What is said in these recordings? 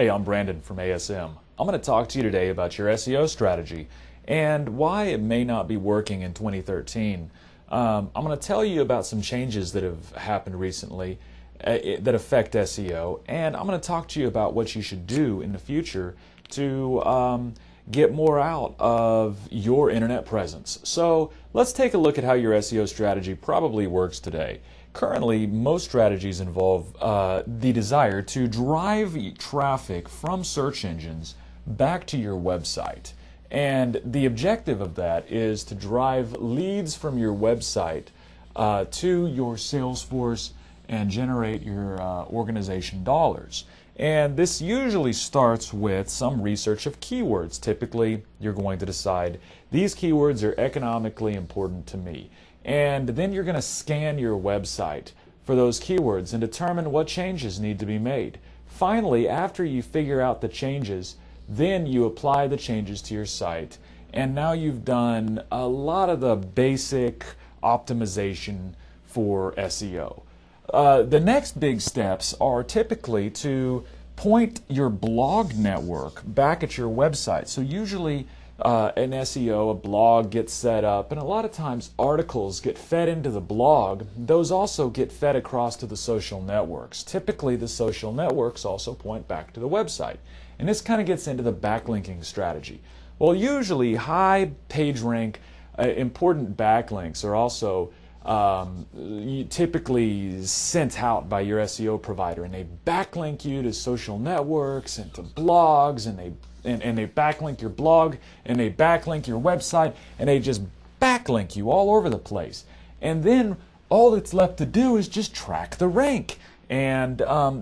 Hey, I'm Brandon from ASM. I'm going to talk to you today about your SEO strategy and why it may not be working in 2013. I'm going to tell you about some changes that have happened recently that affect SEO, and I'm going to talk to you about what you should do in the future to get more out of your internet presence. So let's take a look at how your SEO strategy probably works today. Currently, most strategies involve the desire to drive traffic from search engines back to your website. And the objective of that is to drive leads from your website to your Salesforce and generate your organization dollars. And this usually starts with some research of keywords. Typically, you're going to decide these keywords are economically important to me. And then you're going to scan your website for those keywords and determine what changes need to be made. Finally, after you figure out the changes, then you apply the changes to your site. And now you've done a lot of the basic optimization for SEO. The next big steps are typically to point your blog network back at your website. So usually an SEO, a blog gets set up, and a lot of times articles get fed into the blog. Those also get fed across to the social networks. Typically the social networks also point back to the website. And this kind of gets into the backlinking strategy. Well, usually high page rank, important backlinks are also typically sent out by your SEO provider, and they backlink you to social networks and to blogs, and they backlink your blog, and they backlink your website, and they just backlink you all over the place. And then all that's left to do is just track the rank. And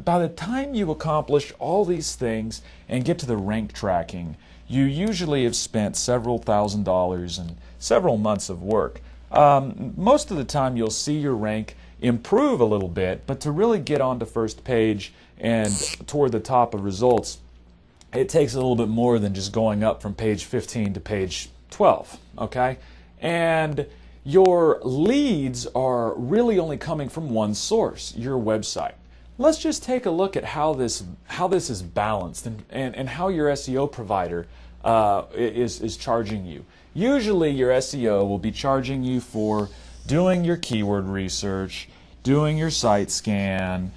by the time you accomplish all these things and get to the rank tracking, you usually have spent several $1,000s and several months of work. Most of the time you'll see your rank improve a little bit, but to really get onto first page and toward the top of results, it takes a little bit more than just going up from page 15 to page 12, okay? And your leads are really only coming from one source, your website. Let's just take a look at how this is balanced and how your SEO provider is charging you. Usually your SEO will be charging you for doing your keyword research, doing your site scan,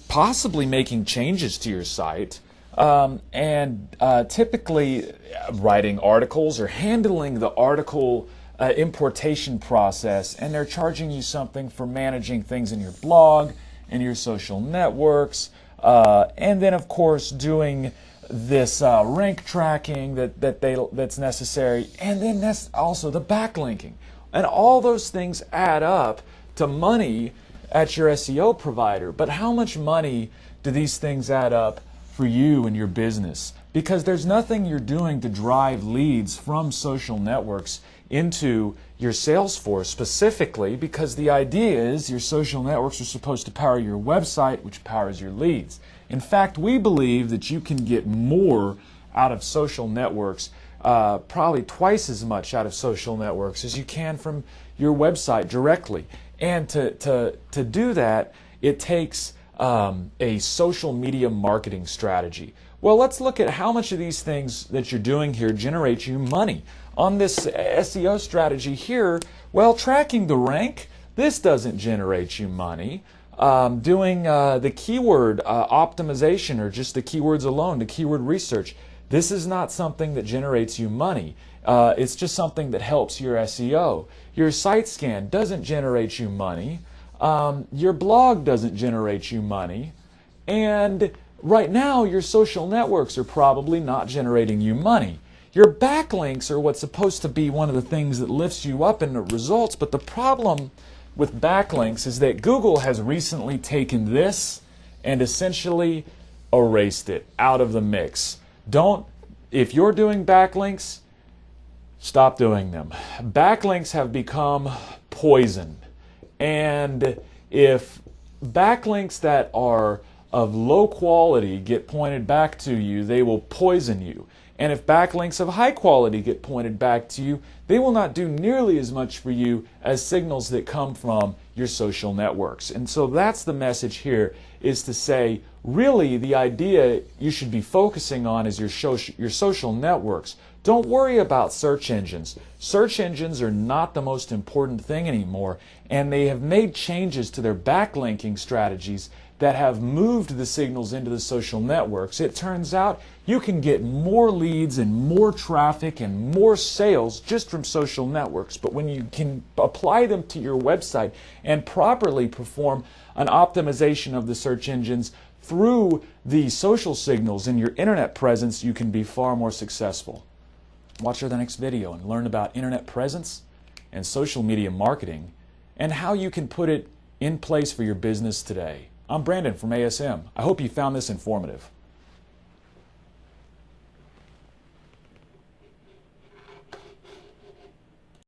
possibly making changes to your site, and typically writing articles or handling the article importation process, and they're charging you something for managing things in your blog and your social networks, and then of course doing this rank tracking that's necessary, and then that's also the backlinking. And all those things add up to money at your SEO provider. But how much money do these things add up for you and your business? Because there's nothing you're doing to drive leads from social networks into your Salesforce specifically, because the idea is your social networks are supposed to power your website, which powers your leads. In fact, we believe that you can get more out of social networks, probably twice as much out of social networks as you can from your website directly. And to do that, it takes a social media marketing strategy. Well, let's look at how much of these things that you're doing here generate you money. On this SEO strategy here, well, tracking the rank, this doesn't generate you money. Doing the keyword optimization, or just the keywords alone, the keyword research, this is not something that generates you money. It's just something that helps your SEO. Your site scan doesn't generate you money. Your blog doesn't generate you money. And right now, your social networks are probably not generating you money. Your backlinks are what's supposed to be one of the things that lifts you up in the results, but the problem with backlinks is that Google has recently taken this and essentially erased it out of the mix. If you're doing backlinks, stop doing them. Backlinks have become poison. And if backlinks that are of low quality get pointed back to you, they will poison you. And if backlinks of high quality get pointed back to you, they will not do nearly as much for you as signals that come from your social networks. And so that's the message here, is to say, really the idea you should be focusing on is your social networks. Don't worry about search engines. Search engines are not the most important thing anymore, and they have made changes to their backlinking strategies that have moved the signals into the social networks. It turns out you can get more leads and more traffic and more sales just from social networks. But when you can apply them to your website and properly perform an optimization of the search engines through the social signals in your internet presence, you can be far more successful. Watch the next video and learn about internet presence and social media marketing and how you can put it in place for your business today. I'm Brandon from ASM. I hope you found this informative.